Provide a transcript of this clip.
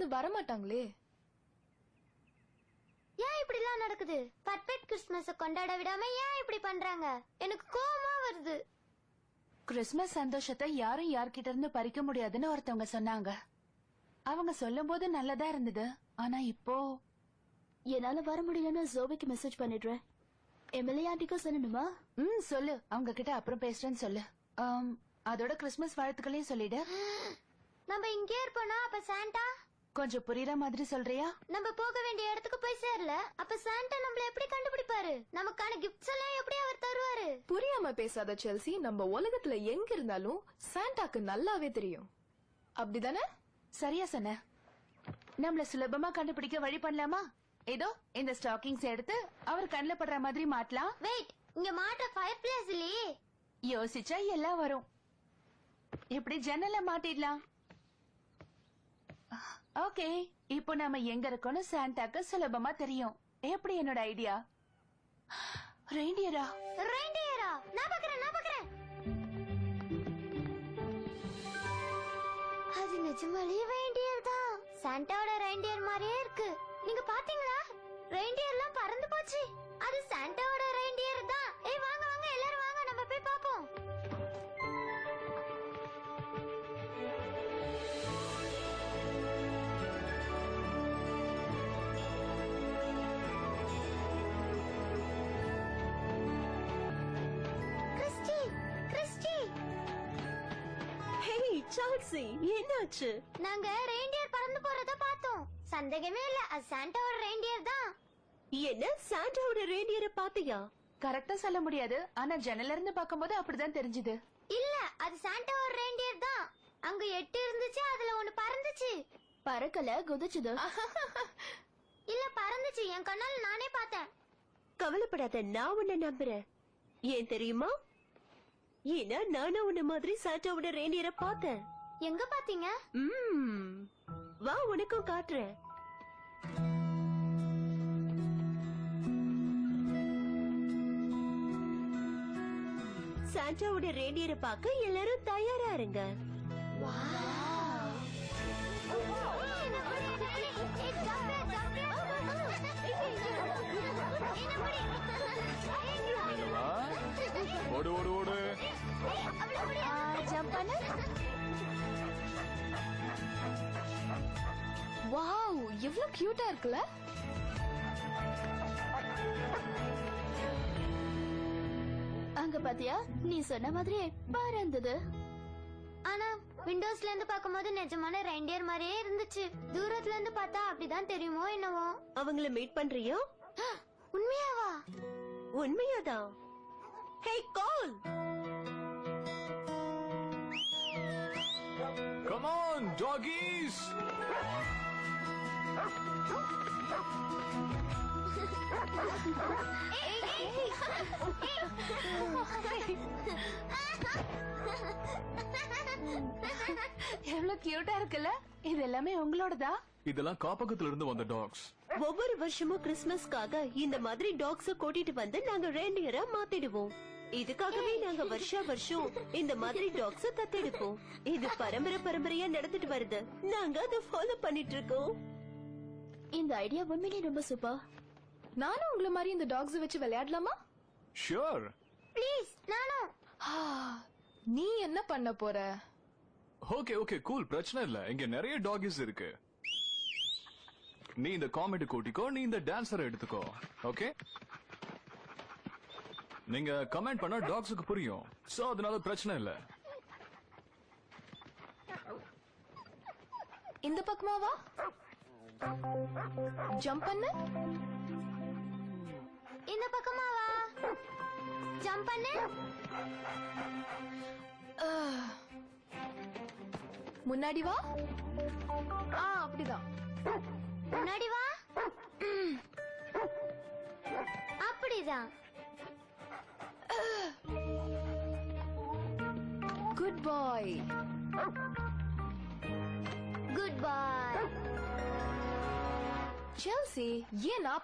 யாராவது வரமாட்டாங்களே? ஏன் இப்படி எல்லாம் நடக்குது? பர்ஃபெக்ட் கிறிஸ்துமஸ் கொண்டாட விடாம ஏன் இப்படி பண்றாங்க? எனக்கு கோவமா வருது. கிறிஸ்துமஸ் சந்தோஷத்தை யாரும் யார்கிட்ட இருந்து பறிக்க முடியாதுன்னு ஒருத்தவங்க சொன்னாங்க. அவங்க சொல்லும் போது நல்லதா இருந்தது. ஆனா இப்போ என்னால வர முடியலன்னு ஜோபிக்கு மெசேஜ் பண்ணிடுறேன். எம்எல்ஏ ஆண்டிக்கும் சொல்லணுமா? சொல்லு. அவங்க கிட்ட அப்புறம் பேசுறேன்னு சொல்லு. அதோட கிறிஸ்துமஸ் வாழ்த்துக்களையும் சொல்லிடு. நம்ம இங்கே இருப்போனா அப்ப சாண்டா? கொஞ்சம் புரியுற மாதிரி சொல்றியா? நம்ம போக வேண்டிய இடத்துக்கு போய் சேரல. அப்ப சாண்டா நம்மள எப்படி கண்டுபிடிப்பாரு? நமக்கான கிஃப்ட்ஸ் எல்லாம் எப்படி அவர் தருவாரு? புரியாம பேசாத செல்சி. நம்ம உலகத்துல எங்க இருந்தாலும் சாண்டாக்கு நல்லாவே தெரியும். அப்படிதானே? சரியா சொன்ன. நம்மள சுலபமா கண்டுபிடிக்க வழி பண்ணலாமா? ஏதோ இந்த ஸ்டாக்கிங்ஸ் எடுத்து அவர் கண்ணில் படுற மாதிரி மாட்டலாம். வெயிட், இங்க மாட்ட ஃபயர் பிளேஸ் இல்லையே. யோசிச்சா எல்லாம் வரும். இப்படி ஜன்னல மாட்டிடலாம். ஓகே, இப்போ நாம எங்க இருக்கோம்னு சாண்டாக்கு சுலபமா தெரியும். எப்படி என்னோட ஐடியா? ரெயின்டியரா? ரெயின்டியரா? நான் பாக்குறேன். அது நிஜமாலே ரெயின்டியர் தான். சாண்டாவோட ரெயின்டியர் மாதிரியே இருக்கு. நீங்க பாத்தீங்களா? ரெயின்டியர்லாம் பறந்து போச்சு. அது சாண்டாவோட ரெயின்டியர் தான். ஏய் வாங்க எல்லாரும் வாங்க, நம்ம போய் பாப்போம். சார்சி, என்னாச்சு? நாங்க ரெயின்டியர் பறந்து போறத பார்த்தோம். சந்தேகமே இல்ல, அது சாண்டாவோட ரெயின்டியர் தான். என்ன, சாண்டாவோட ரெயின்டியரை பாத்தியா? கரெக்டா சொல்ல முடியாது. ஆனா ஜன்னல இருந்து பாக்கும்போது அப்படிதான் தெரிஞ்சது. இல்ல, அது சாண்டாவோட ரெயின்டியர் தான். அங்க 8 இருந்துச்சு, அதுல 1 பறந்துச்சு. பறக்கல, குதிச்சுது. இல்ல பறந்துச்சு, என் கண்ணால நானே பார்த்தேன். கவலைப்படாத, நான் உன்னை நம்புறேன். ஏன் தெரியுமா? ஏன்னா நானும் உன்ன மாதிரி சாண்டாவோட ரெயின்டியரை பார்த்தேன். எங்க பாத்தீங்க? வா, உனக்கும் காட்டுறேன். சாண்டாவோட ரெயின்டியரை பார்க்க எல்லாரும் தயாரா இருங்க. ஓடு ஓடு ஓடு. ஜம்ப் பண்ணு. வாவ், எவ்வளவு கியூட்டா இருக்குல்ல? அங்க பாத்தியா, நீ சொன்ன மாதிரியே பறந்தது. ஆனா விண்டோஸ்ல இருந்து பாக்கும்போது நிஜமான ரெயின்டியர் மாதிரியே இருந்துச்சு. தூரத்துல இருந்து பார்த்தா அப்படிதான் தெரியுமோ என்னவோ. அவங்கள மீட் பண்றியோ? உண்மையாவா? உண்மையாதான். ஹே கோல், Come on, doggies! எவ்வளவு கியூட்டா இருக்குல்ல? இது எல்லாமே உங்களோடதா? இதெல்லாம் காப்பகத்துல இருந்து வந்த டாக்ஸ். ஒவ்வொரு வருஷமும் கிறிஸ்துமஸ்க்காக இந்த மாதிரி டாக்ஸ கூட்டிட்டு வந்து நாங்க ரெயின்டியரா மாத்திடுவோம். இதுக்காகவே நாங்க வருஷம் இந்த மாதிரி டாக்ஸ தத்தெடுப்போம். இது பரம்பரையா நடந்துட்டு வருது. நாங்க அதை ஃபாலோ பண்ணிட்டு இருக்கோம். இந்த ஐடியா உண்மையிலே ரொம்ப சூப்பர். நானும் உங்களை மாதிரி இந்த டாக்ஸ் வச்சு விளையாடலாமா? ஷூர். ப்ளீஸ், நானும். நீ என்ன பண்ண போற? ஓகே கூல், பிரச்சனை இல்ல. இங்க நிறைய டாகிஸ் இருக்கு. நீ இந்த காமெடி கூட்டிக்கோ, நீ இந்த டான்ஸரை எடுத்துக்கோ. ஓகே, நீங்க கமெண்ட் பண்ணா டாக்ஸுக்கு புரியும். சோ அதனால பிரச்சனை இல்ல. இந்த பக்கமா வா. ஜம்ப் பண்ணு. இந்த பக்கமா வா. ஜம்ப் பண்ணு. முன்னாடி வா. அப்படிதான். முன்னாடி வா. அப்படிதான். குட் பாய். குட் பாய். செல்சி, ஏன் நான்